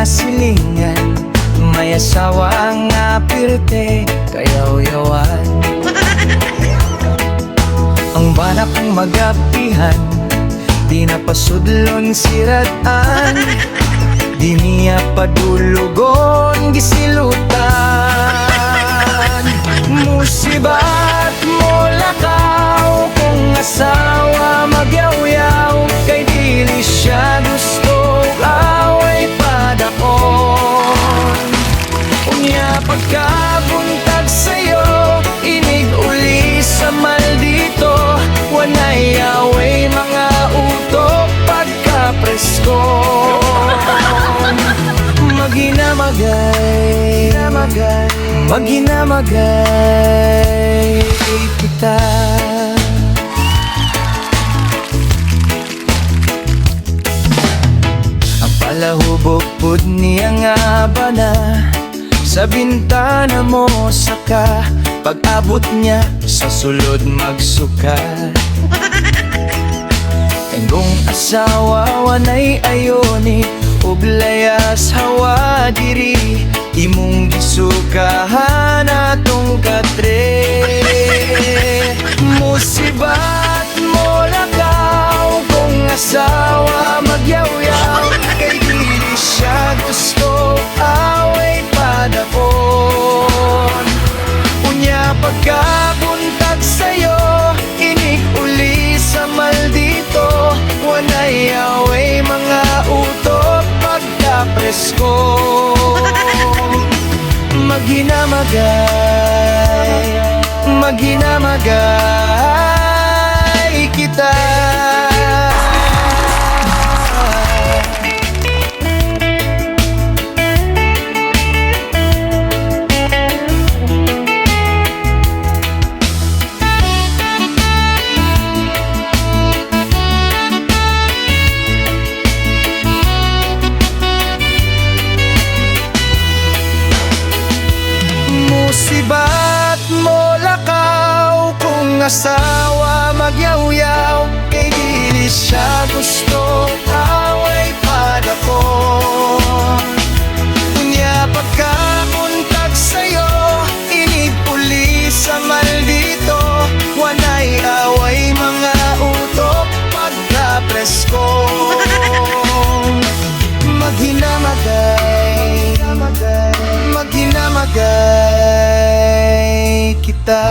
silingan, may asawa ang apirte, kayaw-yawan. Ang banak kong magapihan, di napasudlon siratan, di niya padulugon gisilutan. Musibat mo lakaw kung asawa magyaw-yaw, kay dili siya gusto away padakon. Unya pagkabuntag sa'yo, inig uli sa maldito, wanay away mga utok pagkapresko. Maghinamagay, maghinamagay kita. Ang palahubog pud niya nga bana, sa bintana mo saka, pag-abot niya sa sulod magsuka. Engong asawa wanay ayoni, ublayas hawa diri, imong gisukahan atong katre. Musibat mo lakaw kung asawa magyaw-yaw, kay dili siya gusto away padakon. Unya pagkabuntag sa'yo, inig uli sa maldito, wanay away mga utok pagkapresko. Maghinamagay, maghinamagay kita. Musibat mo lakaw kung asawa magyaw-yaw, kay dili siya gusto away padakon. Unya pagkabuntag sa'yo, inig uli sa maldito, wanay away mga utok pagkapresko. Maghinamagay, maghinamagay kita.